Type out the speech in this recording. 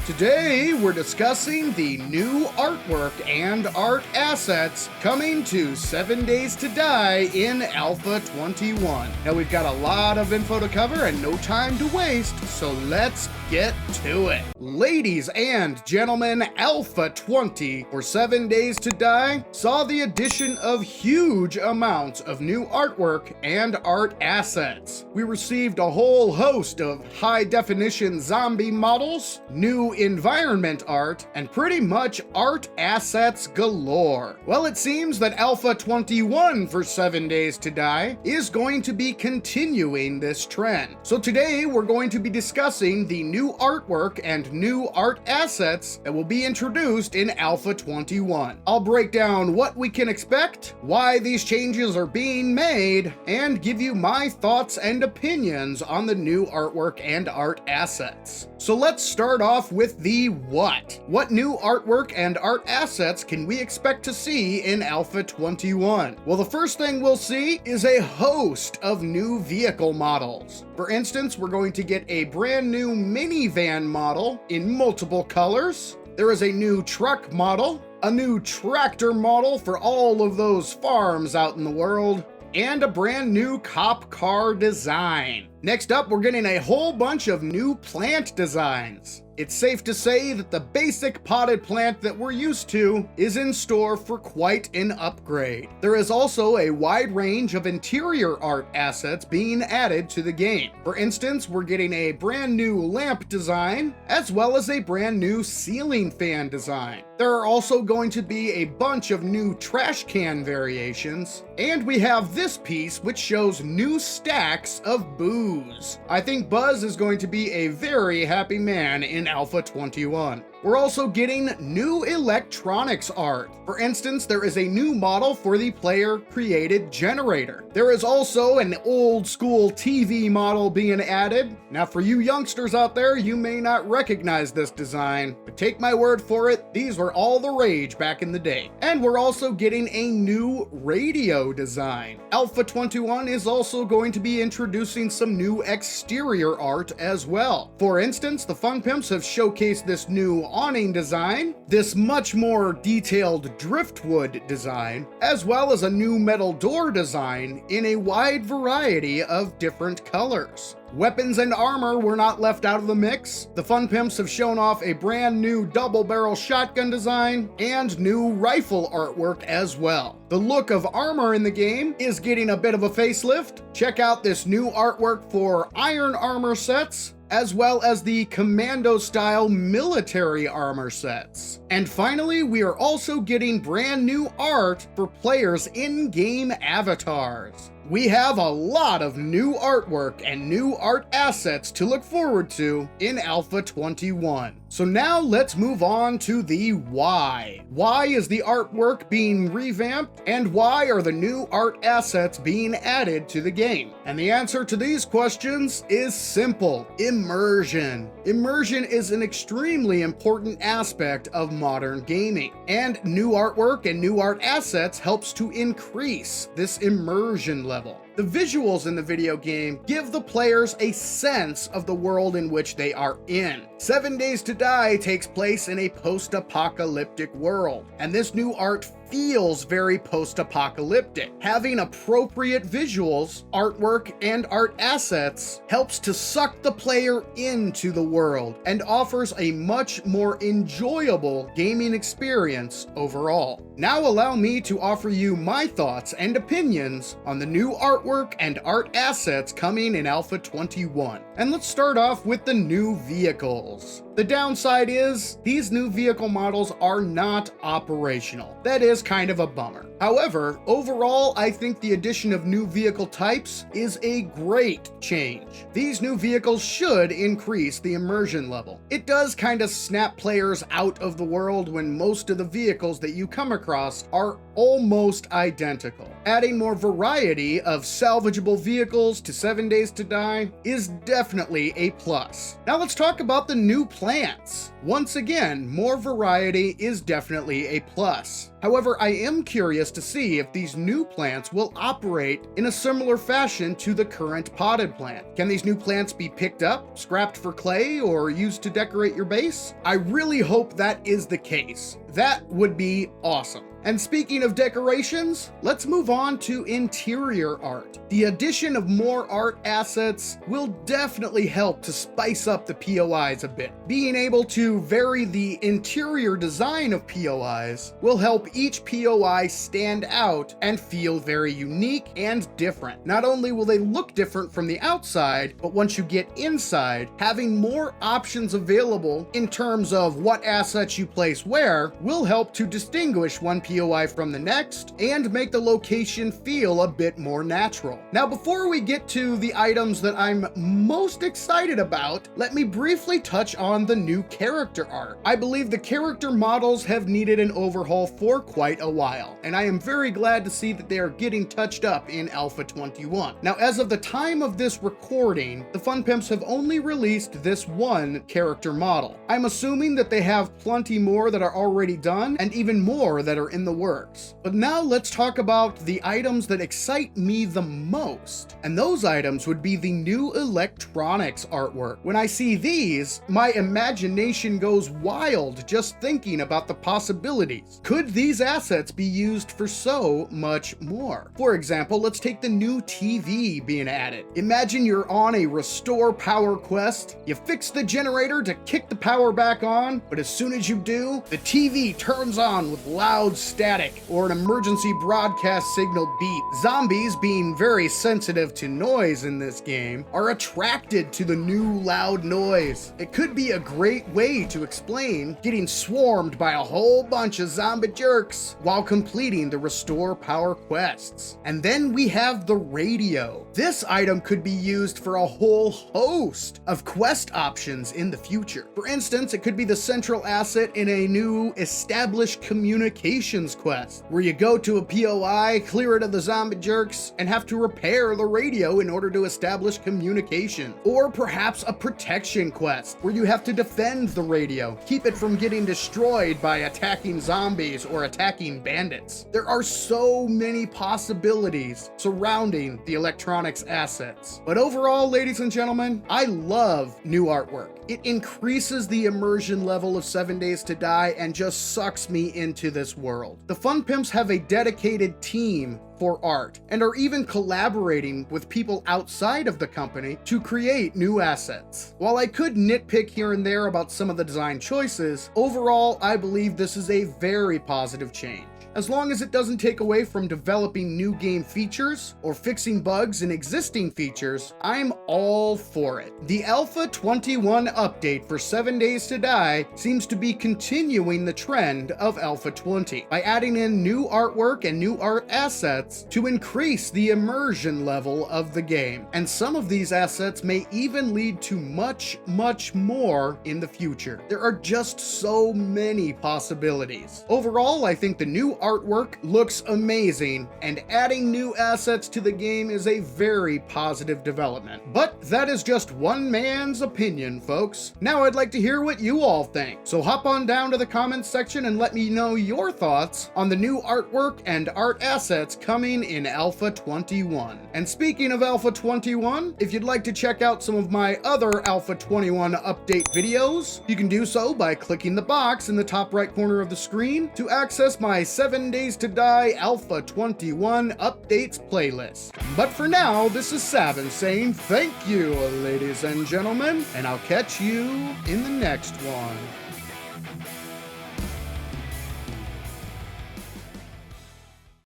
Today, we're discussing the new artwork and art assets coming to 7 Days to Die in Alpha 21. Now, we've got a lot of info to cover and no time to waste, so let's get to it. Ladies and gentlemen, Alpha 20 for 7 Days to Die saw the addition of huge amounts of new artwork and art assets. We received a whole host of high-definition zombie models, new environment art, and pretty much art assets galore. Well, it seems that Alpha 21 for 7 Days to Die is going to be continuing this trend. So today we're going to be discussing the new artwork and new art assets that will be introduced in Alpha 21. I'll break down what we can expect, why these changes are being made, and give you my thoughts and opinions on the new artwork and art assets. So let's start off with the what. What new artwork and art assets can we expect to see in Alpha 21? Well, the first thing we'll see is a host of new vehicle models. For instance, we're going to get a brand new minivan model in multiple colors. There is a new truck model, a new tractor model for all of those farms out in the world, and a brand new cop car design. Next up, we're getting a whole bunch of new plant designs. It's safe to say that the basic potted plant that we're used to is in store for quite an upgrade. There is also a wide range of interior art assets being added to the game. For instance, we're getting a brand new lamp design, as well as a brand new ceiling fan design. There are also going to be a bunch of new trash can variations, and we have this piece which shows new stacks of booze. I think Buzz is going to be a very happy man in Alpha 21. We're also getting new electronics art. For instance, there is a new model for the player-created generator. There is also an old-school TV model being added. Now, for you youngsters out there, you may not recognize this design, but take my word for it, these were all the rage back in the day. And we're also getting a new radio design. Alpha 21 is also going to be introducing some new exterior art as well. For instance, the Fun Pimps have showcased this new awning design, this much more detailed driftwood design, as well as a new metal door design in a wide variety of different colors. Weapons and armor were not left out of the mix. The Fun Pimps have shown off a brand new double-barrel shotgun design and new rifle artwork as well. The look of armor in the game is getting a bit of a facelift. Check out this new artwork for iron armor sets, as well as the commando-style military armor sets. And finally, we are also getting brand new art for players' in-game avatars. We have a lot of new artwork and new art assets to look forward to in Alpha 21. So now let's move on to the why. Why is the artwork being revamped, and why are the new art assets being added to the game? And the answer to these questions is simple: immersion. Immersion is an extremely important aspect of modern gaming, and new artwork and new art assets helps to increase this immersion level. The visuals in the video game give the players a sense of the world in which they are in. 7 Days to Die takes place in a post-apocalyptic world, and this new art feels very post-apocalyptic. Having appropriate visuals, artwork, and art assets helps to suck the player into the world and offers a much more enjoyable gaming experience overall. Now allow me to offer you my thoughts and opinions on the new artwork and art assets coming in Alpha 21. And let's start off with the new vehicles. The downside is, these new vehicle models are not operational. That is kind of a bummer. However, overall, I think the addition of new vehicle types is a great change. These new vehicles should increase the immersion level. It does kind of snap players out of the world when most of the vehicles that you come across are almost identical. Adding more variety of salvageable vehicles to 7 Days to Die is definitely a plus. Now let's talk about the new plants. Once again, more variety is definitely a plus. However, I am curious to see if these new plants will operate in a similar fashion to the current potted plant. Can these new plants be picked up, scrapped for clay, or used to decorate your base? I really hope that is the case. That would be awesome. And speaking of decorations, let's move on to interior art. The addition of more art assets will definitely help to spice up the POIs a bit. Being able to vary the interior design of POIs will help each POI stand out and feel very unique and different. Not only will they look different from the outside, but once you get inside, having more options available in terms of what assets you place where will help to distinguish one POI from the next and make the location feel a bit more natural. Now, before we get to the items that I'm most excited about, let me briefly touch on the new character art. I believe the character models have needed an overhaul for quite a while, and I am very glad to see that they are getting touched up in Alpha 21. Now, as of the time of this recording, the Fun Pimps have only released this one character model. I'm assuming that they have plenty more that are already done and even more that are in the works. But now let's talk about the items that excite me the most. And those items would be the new electronics artwork. When I see these, my imagination goes wild just thinking about the possibilities. Could these assets be used for so much more? For example, let's take the new TV being added. Imagine you're on a restore power quest. You fix the generator to kick the power back on, but as soon as you do, the TV turns on with loud static or an emergency broadcast signal beep. Zombies, being very sensitive to noise in this game, are attracted to the new loud noise. It could be a great way to explain getting swarmed by a whole bunch of zombie jerks while completing the restore power quests. And then we have the radio. This item could be used for a whole host of quest options in the future. For instance, it could be the central asset in a new established communications quest, where you go to a POI, clear it of the zombie jerks, and have to repair the radio in order to establish communication. Or perhaps a protection quest, where you have to defend the radio, keep it from getting destroyed by attacking zombies or attacking bandits. There are so many possibilities surrounding the electronics assets. But overall, ladies and gentlemen, I love new artwork. It increases the immersion level of 7 Days to Die and just sucks me into this world. The Fun Pimps have a dedicated team for art and are even collaborating with people outside of the company to create new assets. While I could nitpick here and there about some of the design choices, overall I believe this is a very positive change. As long as it doesn't take away from developing new game features or fixing bugs in existing features, I'm all for it. The Alpha 21 update for 7 Days to Die seems to be continuing the trend of Alpha 20 by adding in new artwork and new art assets to increase the immersion level of the game. And some of these assets may even lead to much, much more in the future. There are just so many possibilities. Overall, I think the new artwork looks amazing, and adding new assets to the game is a very positive development. But that is just one man's opinion, folks. Now I'd like to hear what you all think. So hop on down to the comments section and let me know your thoughts on the new artwork and art assets coming in Alpha 21. And speaking of Alpha 21, if you'd like to check out some of my other Alpha 21 update videos, you can do so by clicking the box in the top right corner of the screen to access my 7 Days to Die Alpha 21 updates playlist. But for now, this is Savin saying thank you, ladies and gentlemen, and I'll catch you in the next one.